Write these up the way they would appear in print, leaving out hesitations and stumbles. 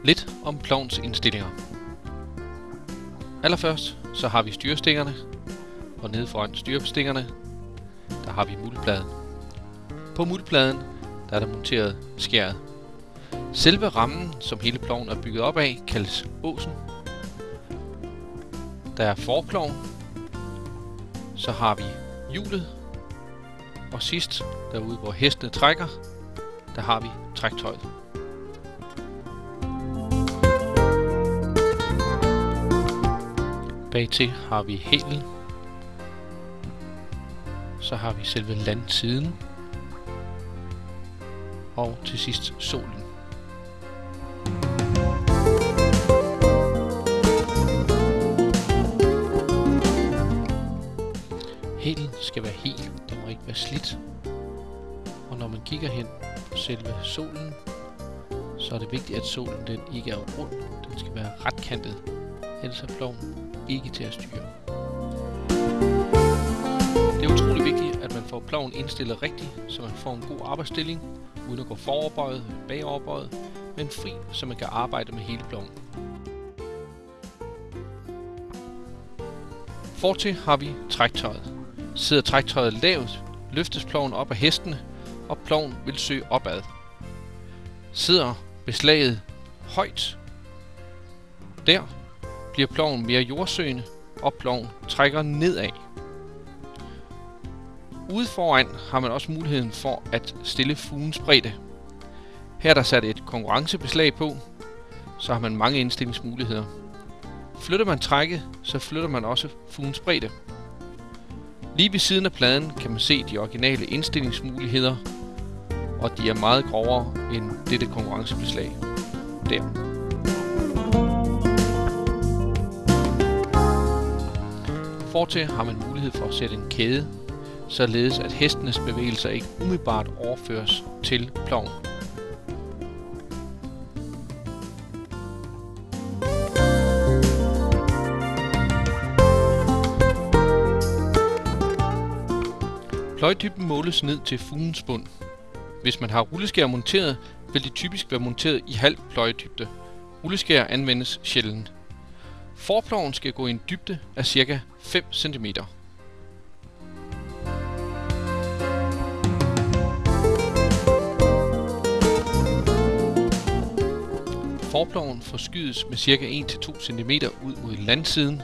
Lidt om plovens indstillinger. Allerførst så har vi styrestængerne, og nede foran styrebestængerne, der har vi mulpladen. På mulpladen der er der monteret skæret. Selve rammen, som hele ploven er bygget op af, kaldes åsen. Der er forploven, så har vi hjulet, og sidst, derude hvor hestene trækker, der har vi træktøjet. Bagtil har vi hælen, så har vi selve landsiden, og til sidst solen. Hælen skal være hel, den må ikke være slidt. Og når man kigger hen på selve solen, så er det vigtigt, at solen den ikke er rund, den skal være retkantet, ellers er ploven ikke til at styre. Det er utrolig vigtigt, at man får ploven indstillet rigtigt, så man får en god arbejdsstilling, uden at gå foroverbøjet, bagoverbøjet, men fri, så man kan arbejde med hele ploven. Fortil har vi træktøjet. Sidder træktøjet lavt, løftes ploven op af hestene, og ploven vil søge opad. Sidder beslaget højt, der bliver ploven mere jordsøgende, og ploven trækker nedad. Ude foran har man også muligheden for at stille fugens bredde. Her er der sat et konkurrencebeslag på, så har man mange indstillingsmuligheder. Flytter man trækket, så flytter man også fugens bredde. Lige ved siden af pladen kan man se de originale indstillingsmuligheder, og de er meget grovere end dette konkurrencebeslag. Der. Fortil har man mulighed for at sætte en kæde, således at hestenes bevægelser ikke umiddelbart overføres til ploven. Pløjedybden måles ned til fugens bund. Hvis man har rulleskær monteret, vil de typisk være monteret i halv pløjedybde. Rulleskær anvendes sjældent. Forploven skal gå i en dybde af ca. 5 cm. Forploven forskydes med ca. 1-2 cm ud mod landsiden.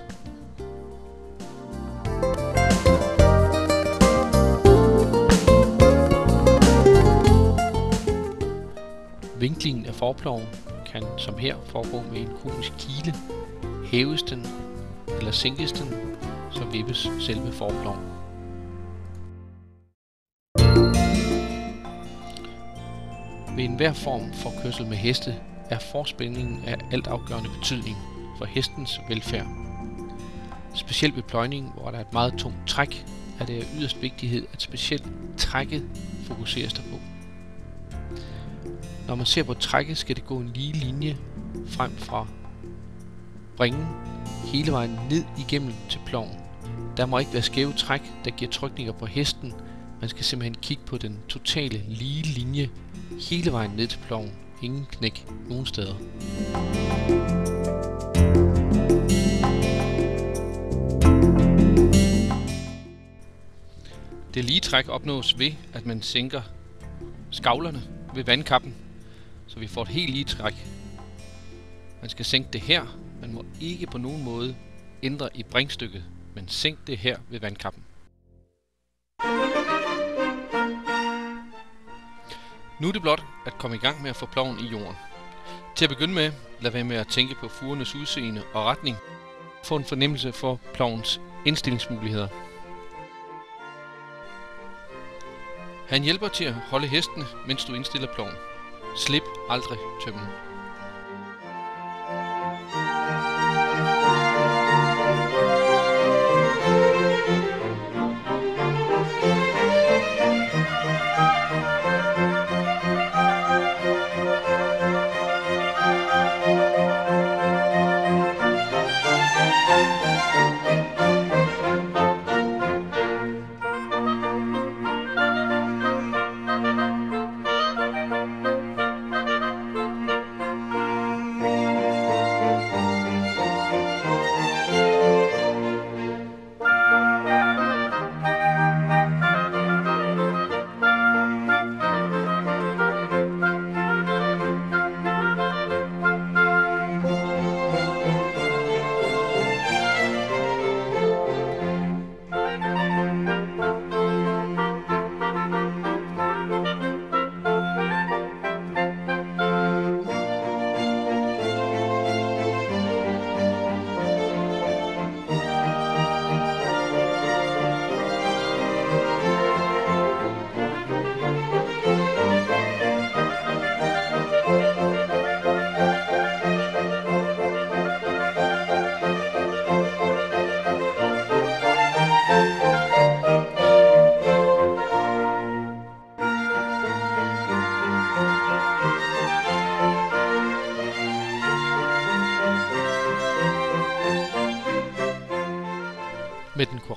Vinklingen af forploven kan som her foregå med en konisk kile. Hæves den eller sænkes den, så vippes selve forploven. Ved enhver form for kørsel med heste er forspændingen af altafgørende betydning for hestens velfærd. Specielt ved pløjning, hvor der er et meget tungt træk, er det af yderst vigtighed, at specielt trækket fokuseres derpå. Når man ser på trækket, skal det gå en lige linje frem fra bringen hele vejen ned igennem til ploven. Der må ikke være skæve træk, der giver trykninger på hesten. Man skal simpelthen kigge på den totale lige linje hele vejen ned til ploven. Ingen knæk nogen steder. Det lige træk opnås ved, at man sænker skavlerne ved vandkappen, så vi får et helt lige træk. Man skal sænke det her. Man må ikke på nogen måde ændre i bringstykket, men sænk det her ved vandkappen. Nu er det blot at komme i gang med at få ploven i jorden. Til at begynde med, lad være med at tænke på fugernes udseende og retning. Få en fornemmelse for plovens indstillingsmuligheder. Han hjælper til at holde hestene, mens du indstiller ploven. Slip aldrig tømmen.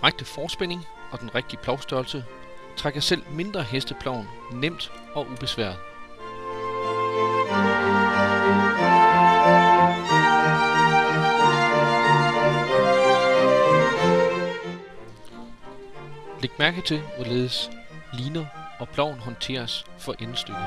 korrekte forspænding og den rigtige plovstørrelse trækker selv mindre heste ploven nemt og ubesværet. Læg mærke til, hvorledes liner og ploven håndteres for endestykket.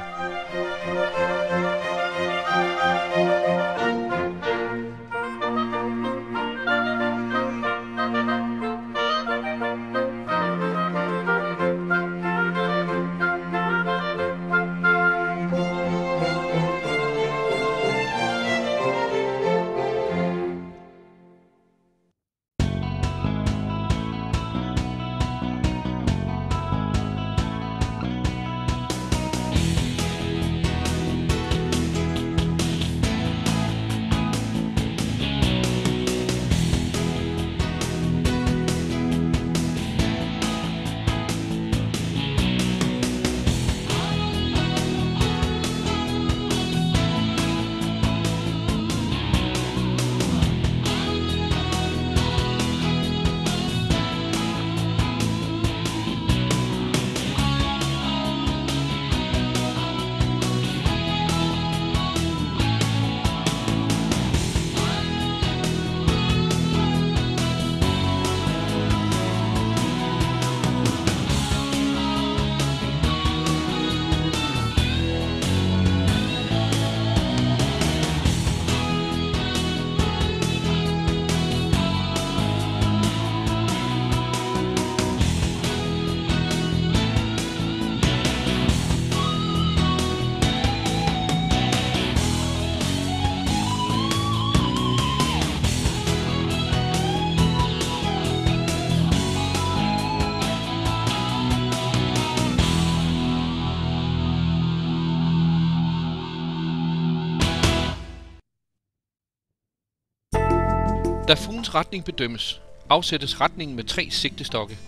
Da fuglens retning bedømmes, afsættes retningen med 3 sigtestokke.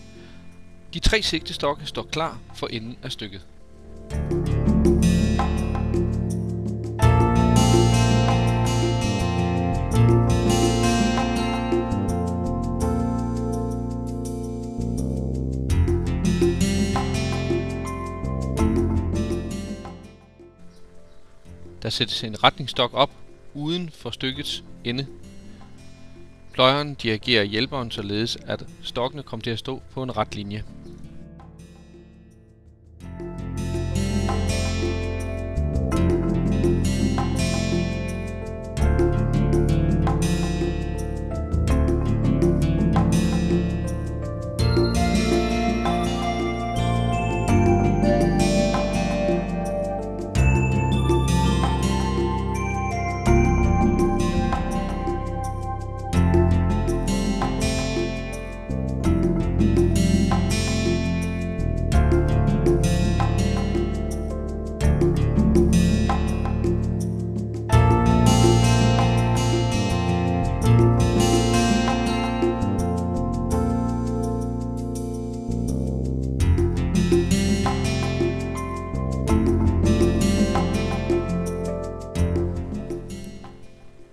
De 3 sigtestokke står klar for enden af stykket. Der sættes en retningsstok op uden for stykkets ende. Pløjeren dirigerer hjælperen således, at stokkene kommer til at stå på en ret linje.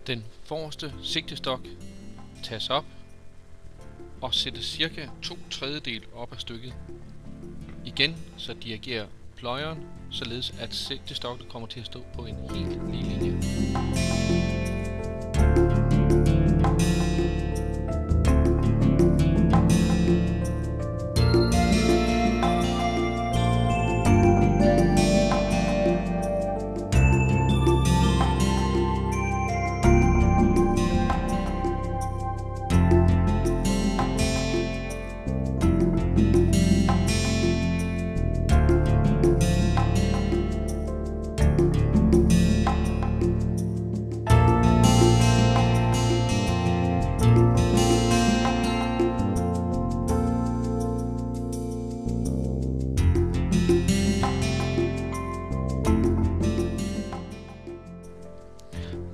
Den forreste sigtestok tages op og sættes cirka 2/3 op af stykket. Igen så dirigerer pløjeren, således at sigtestokken kommer til at stå på en helt lige linje.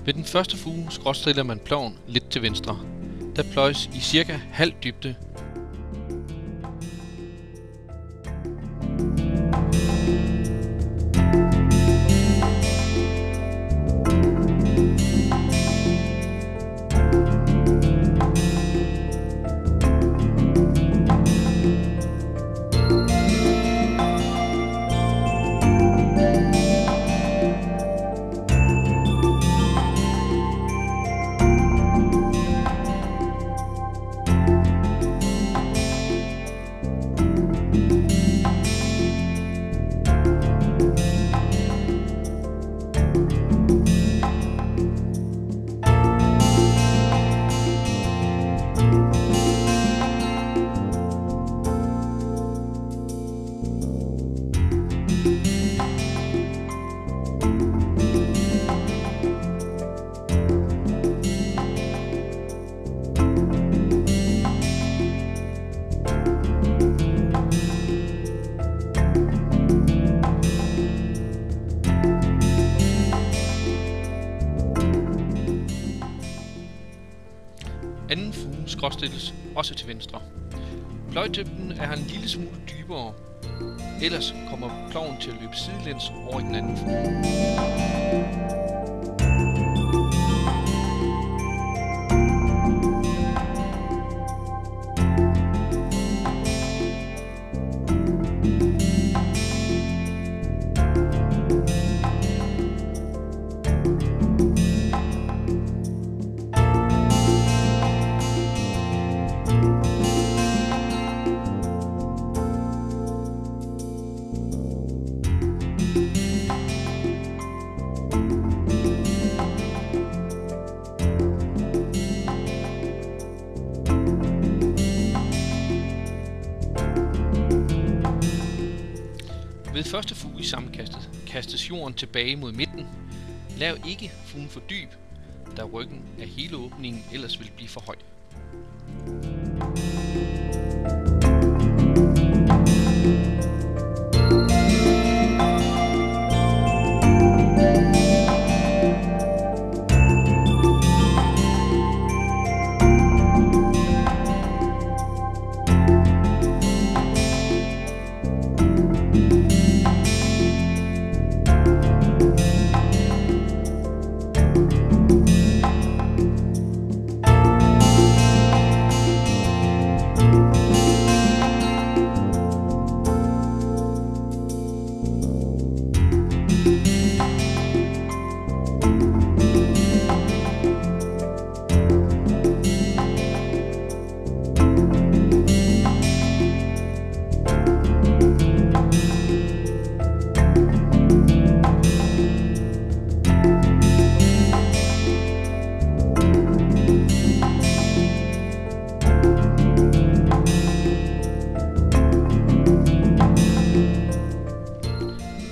Ved den første fuge skråstiller man ploven lidt til venstre. Der pløjes i cirka halv dybde. skråstilles også til venstre. Pløjdybden er en lille smule dybere, ellers kommer ploven til at løbe sidelæns over i den anden fugl. Ved første fug i sammenkastet kastes jorden tilbage mod midten. Lav ikke fugen for dyb, da ryggen af hele åbningen ellers vil blive for høj.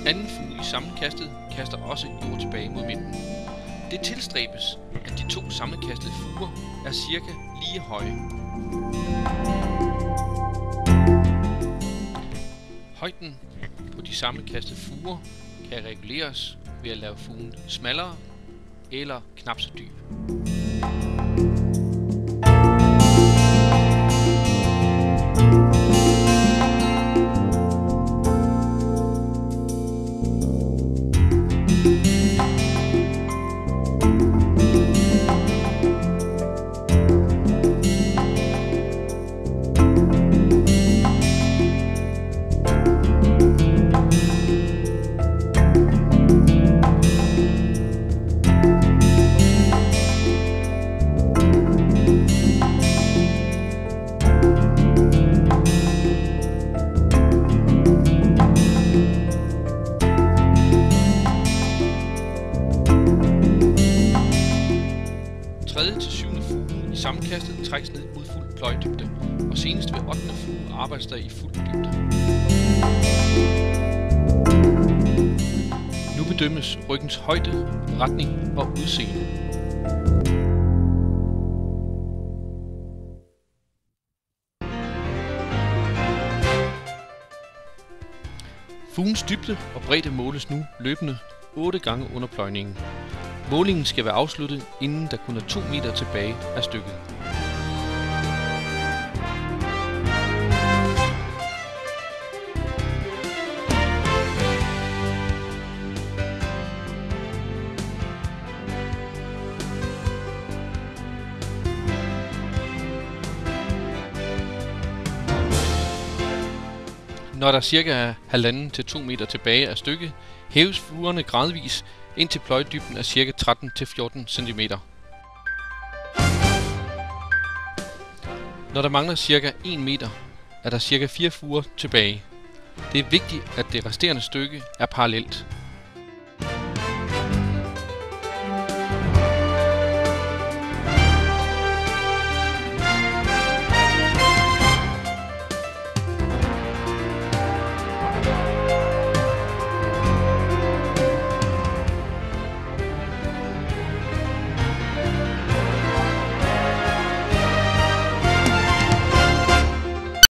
Anden fugl i sammenkastet kaster også jord tilbage mod midten. Det tilstræbes, at de to sammenkastede fuger er cirka lige høje. Højden på de sammenkastede fuger kan reguleres ved at lave fugen smallere eller knap så dyb. Tredje til syvende fuge i sammenkastet trækkes ned mod fuld pløjdybde, og senest ved 8. fuge arbejdes der i fuld dybde. Nu bedømmes ryggens højde, retning og udseende. Fugens dybde og bredde måles nu løbende 8 gange under pløjningen. Målingen skal være afsluttet, inden der kun er 2 meter tilbage af stykket. Når der er cirka 1,5 til 2 meter tilbage af stykket, hæves fugerne gradvis, indtil pløjdybden er ca. 13 til 14 cm. Når der mangler ca. 1 meter, er der ca. 4 fuger tilbage. Det er vigtigt, at det resterende stykke er parallelt.